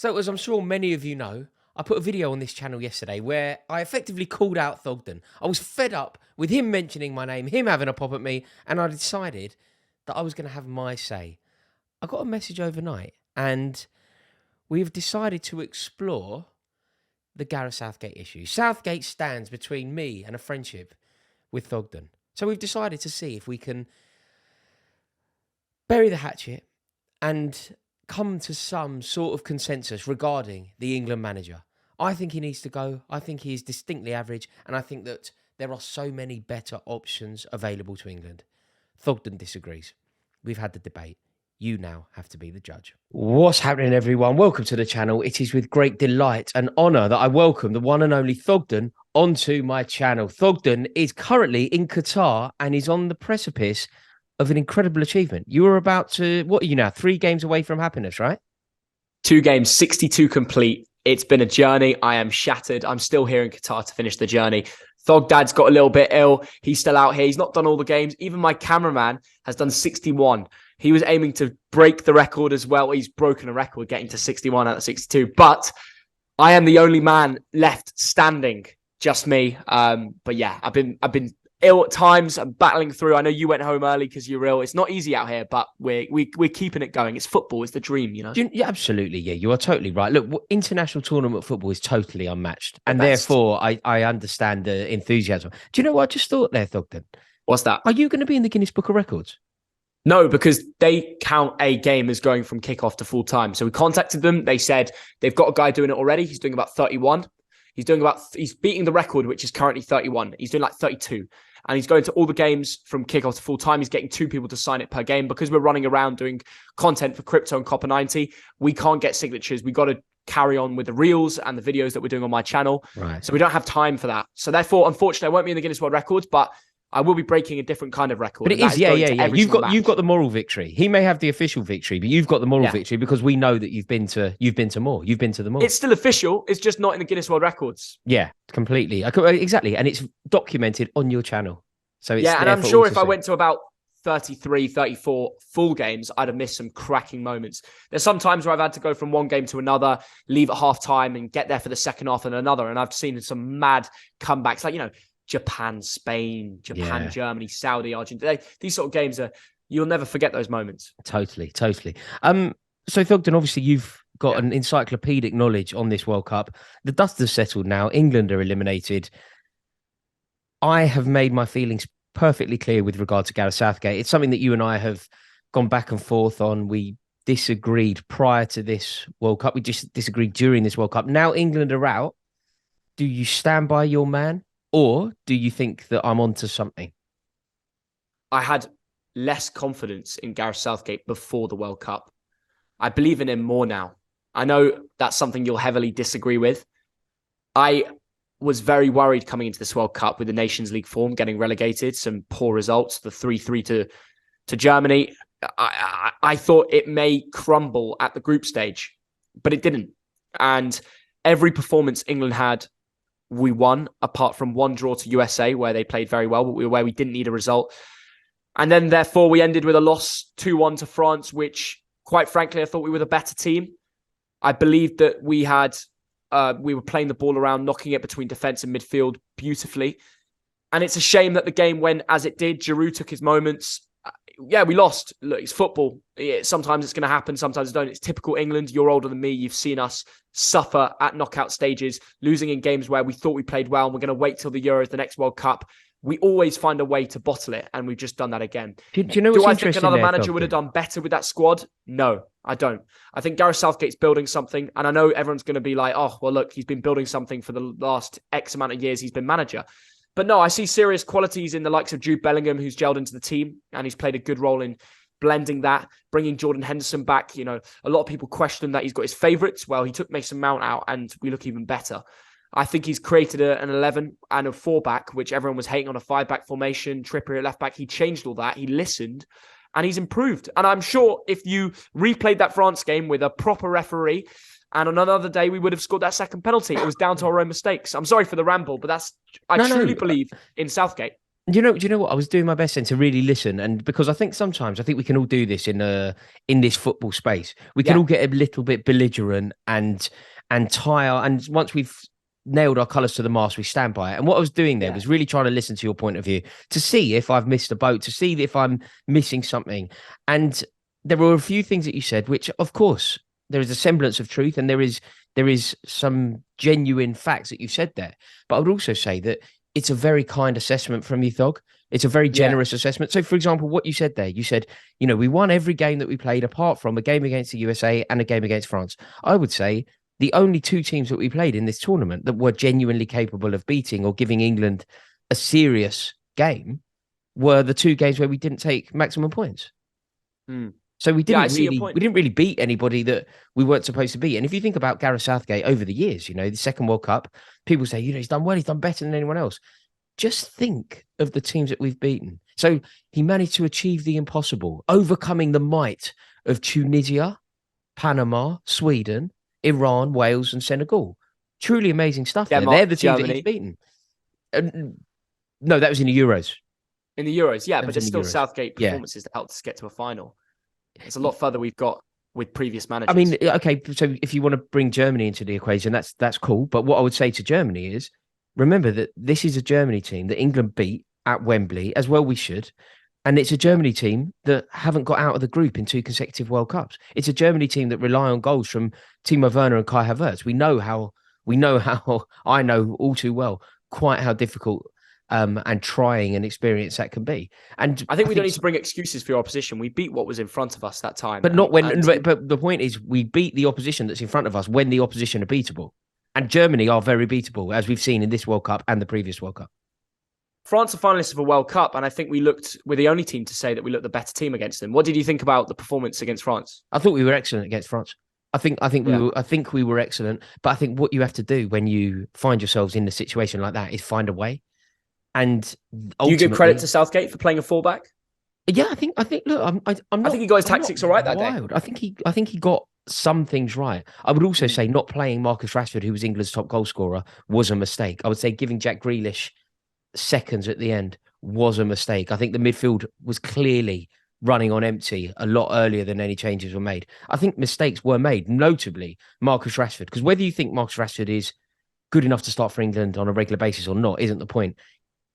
So, as I'm sure many of you know, I put a video on this channel yesterday where I effectively called out Thogden. I was fed up with him mentioning my name, him having a pop at me, and I decided that I was going to have my say. I got a message overnight, and we've decided to explore the Gareth Southgate issue. Southgate stands between me and a friendship with Thogden. So we've decided to see if we can bury the hatchet and come to some sort of consensus regarding the England manager. I think he needs to go. I think he is distinctly average, and I think that there are so many better options available to England. Thogden disagrees. We've had the debate. You now have to be the judge. What's happening, everyone? Welcome to the channel. It is with great delight and honour that I welcome the one and only Thogden onto my channel. Thogden is currently in Qatar and is on the precipice of an incredible achievement. You were about to, what are you now, 3 games away from happiness, right? 2 games, 62 complete. It's been a journey. I am shattered. I'm still here in Qatar to finish the journey. Thogdad's got a little bit ill. He's still out here. He's not done all the games. Even my cameraman has done 61. He was aiming to break the record as well. He's broken a record getting to 61 out of 62. But I am the only man left standing. Just me. But yeah, I've been ill at times. I'm battling through. I know you went home early because you're ill. It's not easy out here, but we're keeping it going. It's football. It's the dream, you know? Yeah, absolutely. Yeah, you are totally right. Look, international tournament football is totally unmatched. And therefore, I understand the enthusiasm. Do you know what I just thought there, Thogden? What's that? Are you going to be in the Guinness Book of Records? No, because they count a game as going from kickoff to full time. So we contacted them. They said they've got a guy doing it already. He's doing about 31. He's beating the record, which is currently 31. He's doing like 32. And he's going to all the games from kickoff to full time. He's getting 2 people to sign it per game. Because we're running around doing content for Crypto and Copper 90, we can't get signatures. We got to carry on with the reels and the videos that we're doing on my channel. Right. So we don't have time for that. So therefore, unfortunately, I won't be in the Guinness World Records, but I will be breaking a different kind of record. But it is, yeah. You've got the moral victory. He may have the official victory, but you've got the moral victory because we know that you've been to more. You've been to the more. It's still official. It's just not in the Guinness World Records. Yeah, completely. Exactly. And it's documented on your channel. So it's and I'm sure if I went to about 33, 34 full games, I'd have missed some cracking moments. There's some times where I've had to go from one game to another, leave at half time and get there for the second half and another. And I've seen some mad comebacks, like, Japan, Spain, Germany, Saudi, Argentina. These sort of games you'll never forget those moments. Totally. So Thogden, obviously you've got an encyclopedic knowledge on this World Cup. The dust has settled now. England are eliminated. I have made my feelings perfectly clear with regard to Gareth Southgate. It's something that you and I have gone back and forth on. We disagreed prior to this World Cup. We just disagreed during this World Cup. Now England are out. Do you stand by your man? Or do you think that I'm onto something? I had less confidence in Gareth Southgate before the World Cup. I believe in him more now. I know that's something you'll heavily disagree with. I was very worried coming into this World Cup with the Nations League form, getting relegated, some poor results, the 3-3 to Germany. I thought it may crumble at the group stage, but it didn't. And every performance England had, we won, apart from one draw to USA, where they played very well, but where we didn't need a result. And then, therefore, we ended with a loss 2-1 to France, which, quite frankly, I thought we were the better team. I believed that we were playing the ball around, knocking it between defence and midfield beautifully. And it's a shame that the game went as it did. Giroud took his moments. We lost. Look, it's football. Sometimes it's going to happen. Sometimes it don't. It's typical England. You're older than me. You've seen us suffer at knockout stages, losing in games where we thought we played well, and we're going to wait till the Euros, the next World Cup. We always find a way to bottle it, and we've just done that again. Do you know what's Do I think another manager Thogden? would have done better with that squad? No, I don't. I think Gareth Southgate's building something, and I know everyone's going to be like, oh, well, look, he's been building something for the last X amount of years he's been manager. But no, I see serious qualities in the likes of Jude Bellingham, who's gelled into the team, and he's played a good role in blending that, bringing Jordan Henderson back. A lot of people question that he's got his favourites. Well, he took Mason Mount out, and we look even better. I think he's created an 11 and a 4-back, which everyone was hating on a 5-back formation, Trippier at left-back. He changed all that. He listened, and he's improved. And I'm sure if you replayed that France game with a proper referee, and on another day, we would have scored that second penalty. It was down to our own mistakes. I'm sorry for the ramble, but I truly believe in Southgate. Do you know what? I was doing my best then to really listen, and because I think sometimes I think we can all do this in this football space. We can Yeah, all get a little bit belligerent and tire, and once we've nailed our colours to the mast, we stand by it. And what I was doing there yeah, was really trying to listen to your point of view to see if I've missed a boat, to see if I'm missing something. And there were a few things that you said, which of course there is a semblance of truth, and there is some genuine facts that you said there. But I would also say that it's a very kind assessment from you, Thog. It's a very yeah. generous assessment. So, for example, what you said there, you said, we won every game that we played apart from a game against the USA and a game against France. I would say the only two teams that we played in this tournament that were genuinely capable of beating or giving England a serious game were the two games where we didn't take maximum points. Mm. So we Yeah, I didn't see your really point. we didn't really beat anybody that we weren't supposed to beat. And if you think about Gareth Southgate over the years, the second World Cup, people say, he's done well, he's done better than anyone else. Just think of the teams that we've beaten. So he managed to achieve the impossible, overcoming the might of Tunisia, Panama, Sweden, Iran, Wales, and Senegal. Truly amazing stuff there. They're Denmark, the teams that he's Germany beaten. No, that was in the Euros. in the Euros. Yeah, That but was in there's the still Euros. Southgate Yeah. performances that helped us get to a final. It's a lot further we've got with previous I mean, managers. okay, so if you want to bring Germany into the equation, that's cool. But what I would say to Germany is, remember that this is a Germany team that England beat at Wembley, as well we should. And it's a Yeah. Germany team that haven't got out of the group in two consecutive World Cups. It's a Germany team that rely on goals from Timo Werner and Kai Havertz. We know how I know all too well quite how difficult and trying an experience that can be. And I think I we don't think need to bring excuses for your opposition. We beat what was in front of us that time. But not when. And But the point is, we beat the opposition that's in front of us when the opposition are beatable, and Germany are very beatable, as we've seen in this World Cup and the previous World Cup. France are finalists of a World Cup, and I think we're the only team to say that we looked the better team against them. What did you think about the performance against France? I thought we were excellent against France. Yeah. I think we were excellent. But I think what you have to do when you find yourselves in a situation like that is find a way. And Do you give credit ultimately, to Southgate for playing a fullback? yeah, I think. Look, I'm I not. think he got his I'm not tactics all right that day. wild. I think he got some things right. I would also Mm. say not playing Marcus Rashford, who was England's top goal scorer, was a mistake. I would say giving Jack Grealish seconds at the end was a mistake. I think the midfield was clearly running on empty a lot earlier than any changes were made. I think mistakes were made, notably Marcus Rashford, because whether you think Marcus Rashford is good enough to start for England on a regular basis or not isn't the point.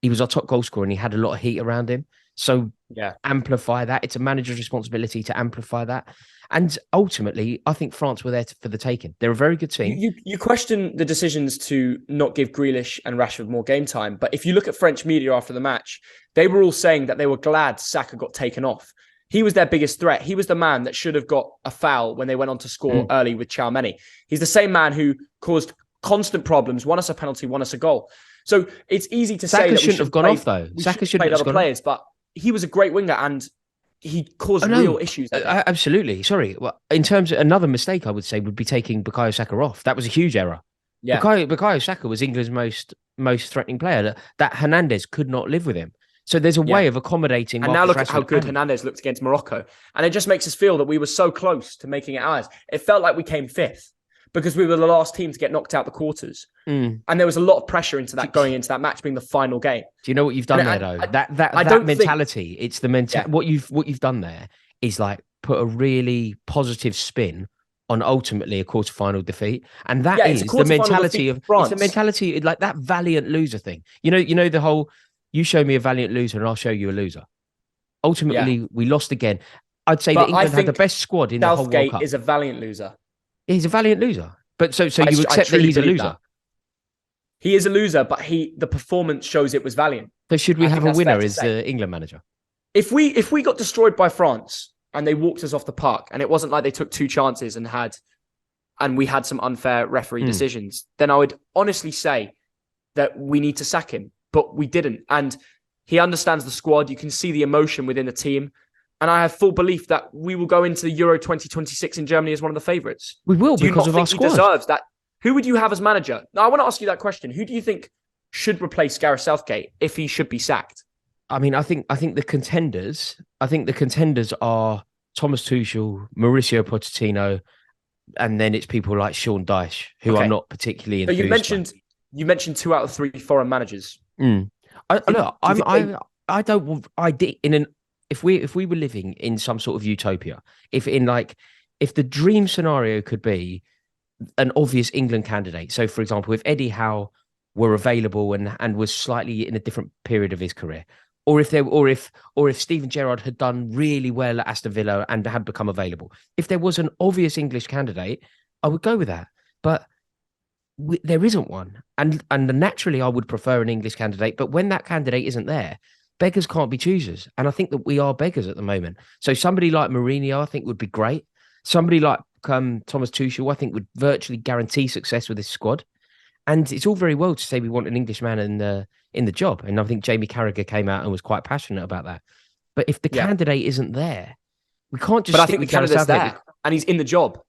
He was our top goal scorer and he had a lot of heat around him. So Yeah. amplify that. It's a manager's responsibility to amplify that. And ultimately, I think France were there for the taking. They're a very good team. You question the decisions to not give Grealish and Rashford more game time, but if you look at French media after the match, they were all saying that they were glad Saka got taken off. He was their biggest threat. He was the man that should have got a foul when they went on to score early with Tchouaméni. He's the same man who caused constant problems, won us a penalty, won us a goal. So it's easy to say Saka that shouldn't have gone off though. Saka shouldn't played have other gone players, but he was a great winger and he caused real issues. Absolutely. Sorry. Well, in terms of another mistake, I would say would be taking Bukayo Saka off. That was a huge error. Yeah. Bukayo Saka was England's most threatening player. That Hernandez could not live with him. So there's a way of accommodating. And Marcus now look Rashford at how good Hernandez looked against Morocco. And it just makes us feel that we were so close to making it ours. It felt like we came fifth because we were the last team to get knocked out the quarters. And there was a lot of pressure into that going into that match being the final game. Do you know what you've done there though? That mentality. It's the mentality. What you've done there is like put a really positive spin on ultimately a quarterfinal defeat, and that is the mentality of France. It's the mentality like that valiant loser thing. You know the whole. You show me a valiant loser, and I'll show you a loser. Ultimately, we lost again. I'd say that England had the best squad in the whole World Cup. Southgate is a valiant loser. He's a valiant loser, but so you accept that he's a loser. That. He is a loser, but the performance shows it was valiant. So should we have a winner as the England manager? If we got destroyed by France and they walked us off the park, and it wasn't like they took two chances and we had some unfair referee decisions, then I would honestly say that we need to sack him. But we didn't. And he understands the squad. You can see the emotion within the team. And I have full belief that we will go into the Euro 2026 in Germany as one of the favourites. We will because of our squad. He deserves that. Who would you have as manager? Now, I want to ask you that question. Who do you think should replace Gareth Southgate if he should be sacked? I mean, I think the contenders are Thomas Tuchel, Mauricio Pochettino, and then it's people like Sean Dyche, who I'm not particularly enthused by. You mentioned 2 out of 3 foreign managers. Look, Do you think they? I don't want I did in an if we were living in some sort of utopia, if the dream scenario could be an obvious England candidate. So, for example, if Eddie Howe were available and was slightly in a different period of his career, or if Steven Gerrard had done really well at Aston Villa and had become available, if there was an obvious English candidate, I would go with that. But there isn't one, and naturally, I would prefer an English candidate. But when that candidate isn't there, beggars can't be choosers, and I think that we are beggars at the moment. So somebody like Mourinho, I think, would be great. Somebody like Thomas Tuchel, I think, would virtually guarantee success with this squad. And it's all very well to say we want an Englishman in the job, and I think Jamie Carragher came out and was quite passionate about that. But if the Yeah, candidate isn't there, we can't just but I stick think the with Gareth candidate's Southgate. there and he's in the job.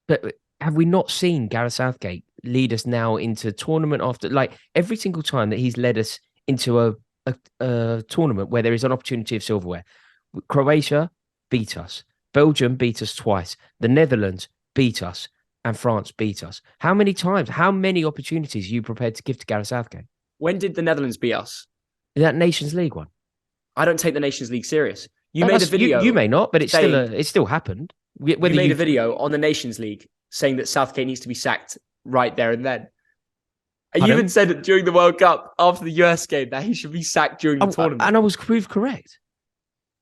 But have we not seen Gareth Southgate lead us now into tournament after, like, every single time that he's led us into a tournament where there is an opportunity of silverware? Croatia beat us, Belgium beat us twice, the Netherlands beat us, and France beat us. How many times? How many opportunities are you prepared to give to Gareth Southgate? When did the Netherlands beat us? That Nations League one. I don't take the Nations League serious. You made a You, video. you may not, but saying, it still happened. Whether you made a video on the Nations League saying that Southgate needs to be sacked right there and then. And you even said it during the World Cup after the US game that he should be sacked during the tournament. And I was proved correct.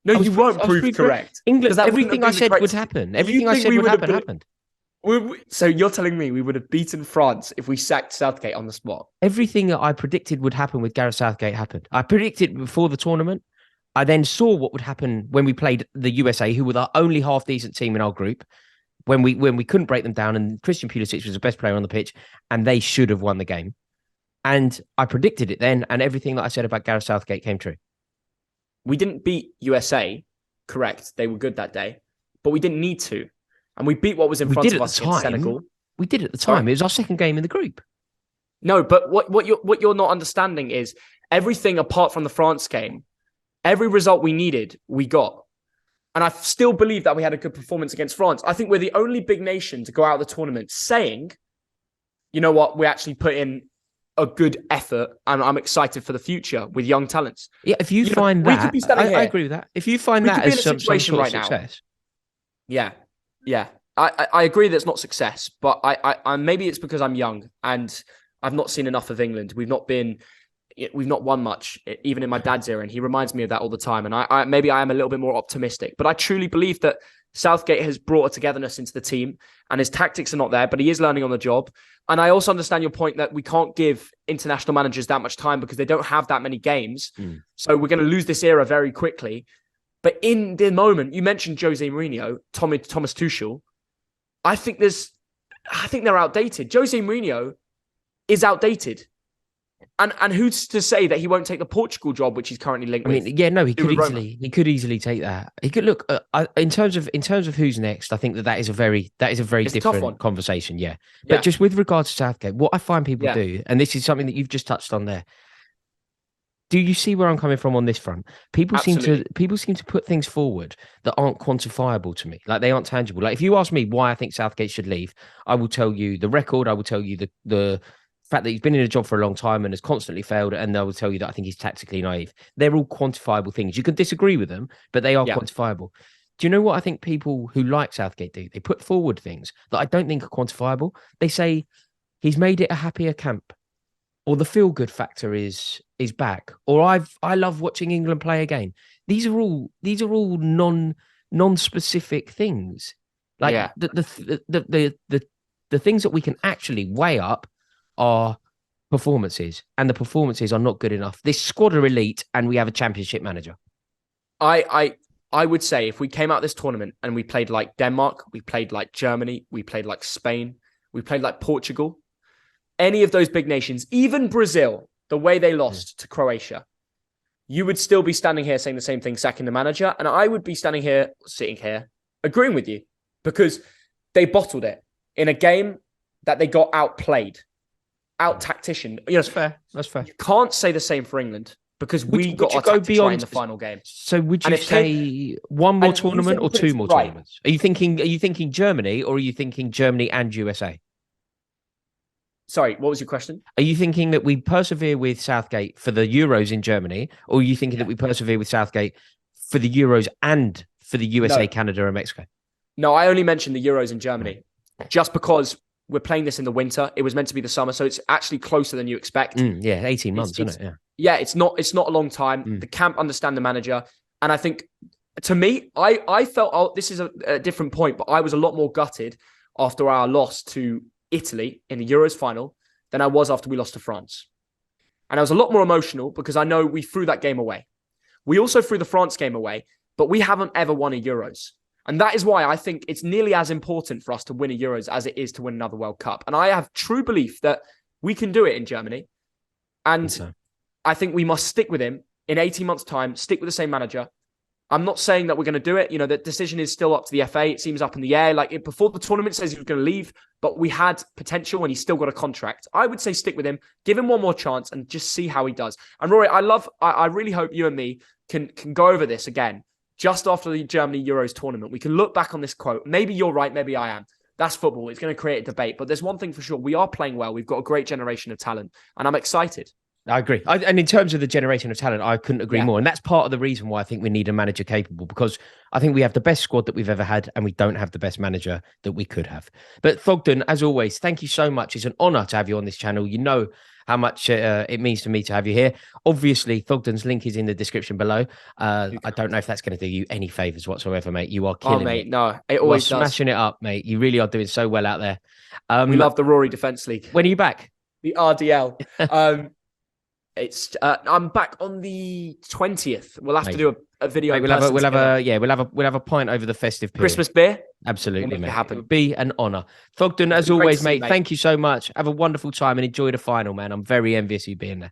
No, you weren't proved correct. England, everything I said would happen. Everything I said would happen happened. So you're telling me we would have beaten France if we sacked Southgate on the spot? Everything that I predicted would happen with Gareth Southgate happened. I predicted before the tournament. I then saw what would happen when we played the USA, who were the only half decent team in our group, when we couldn't break them down, and Christian Pulisic was the best player on the pitch, and they should have won the game. And I predicted it then, and everything that I said about Gareth Southgate came true. We didn't beat USA, correct? They were good that day, but we didn't need to. And we beat what was in front of us against Senegal. We did at the time. It was our second game in the group. No, but what you're not understanding is everything apart from the France game, every result we needed, we got. And I still believe that we had a good performance against France. I think we're the only big nation to go out of the tournament saying, you know what, we actually put in a good effort and I'm excited for the future with young talents. Yeah, if you find that, I agree with that. If you find that as some sort of success. Yeah. I agree that it's not success, but I maybe it's because I'm young and I've not seen enough of England. We've not won much, even in my dad's era, and he reminds me of that all the time. And I maybe I am a little bit more optimistic, but I truly believe that Southgate has brought a togetherness into the team, and his tactics are not there, but he is learning on the job. And I also understand your point that we can't give international managers that much time because they don't have that many games. So we're going to lose this era very quickly. But in the moment, you mentioned Jose Mourinho, Thomas Tuchel. I think they're outdated. Jose Mourinho is outdated. And who's to say that he won't take the Portugal job, which he's currently linked with? He could easily take that. He could look in terms of who's next. I think that is a very different conversation. Yeah, but just with regards to Southgate, what I find people do, and this is something that you've just touched on there. Do you see where I'm coming from on this front? People seem to put things forward that aren't quantifiable to me, like they aren't tangible. Like if you ask me why I think Southgate should leave, I will tell you the record. I will tell you the fact that he's been in a job for a long time and has constantly failed, and I will tell you that I think he's tactically naive. They're all quantifiable things. You can disagree with them, but they are quantifiable. Do you know what I think people who like Southgate do? They put forward things that I don't think are quantifiable. They say he's made it a happier camp, or the feel-good factor is back, or I love watching England play again. These are all non-specific things. Like the things that we can actually weigh up are performances, and the performances are not good enough. This squad are elite, and we have a championship manager. I would say if we came out this tournament and we played like Denmark, we played like Germany, we played like Spain, we played like Portugal, any of those big nations, even Brazil, the way they lost to Croatia, you would still be standing here saying the same thing, sacking the manager. And I would be sitting here, agreeing with you, because they bottled it in a game that they got outplayed, out-tacticianed. You know, That's fair. You can't say the same for England because we got our tactics right in the final game. So would you say one more tournament or two more tournaments? Are you thinking Germany, or are you thinking Germany and USA? Sorry, what was your question? Are you thinking that we persevere with Southgate for the Euros in Germany, or are you thinking that we persevere with Southgate for the Euros and for the USA, Canada, and Mexico? No, I only mentioned the Euros in Germany just because we're playing this in the winter. It was meant to be the summer, so it's actually closer than you expect. 18 months, isn't it? Yeah, it's not a long time. The camp understand the manager. And I think, to me, I felt, this is a different point, but I was a lot more gutted after our loss to Italy in the Euros final than I was after we lost to France. And I was a lot more emotional because I know we threw that game away. We also threw the France game away, but we haven't ever won a Euros. And that is why I think it's nearly as important for us to win a Euros as it is to win another World Cup. And I have true belief that we can do it in Germany. And I think we must stick with him in 18 months' time, stick with the same manager. I'm not saying that we're going to do it. You know, the decision is still up to the FA. It seems up in the air. Like before the tournament says he was going to leave, but we had potential and he's still got a contract. I would say stick with him, give him one more chance and just see how he does. And Rory, I really hope you and me can go over this again just after the Germany Euros tournament. We can look back on this quote. Maybe you're right. Maybe I am. That's football. It's going to create a debate. But there's one thing for sure. We are playing well. We've got a great generation of talent and I'm excited. I agree. And in terms of the generation of talent, I couldn't agree more. And that's part of the reason why I think we need a manager capable, because I think we have the best squad that we've ever had and we don't have the best manager that we could have. But Thogden, as always, thank you so much. It's an honour to have you on this channel. You know how much it means to me to have you here. Obviously, Thogden's link is in the description below. I don't know if that's going to do you any favours whatsoever, mate. You are killing mate. it. No, it always does. Smashing it up, mate. You really are doing so well out there. We love the Rory Defence League. When are you back? The RDL. I'm back on the 20th. We'll have to do a video. Mate, we'll have a pint over the festive period. Christmas beer. Absolutely, mate. It would be an honour. Thogden, as always, mate, thank you so much. Have a wonderful time and enjoy the final, man. I'm very envious of you being there.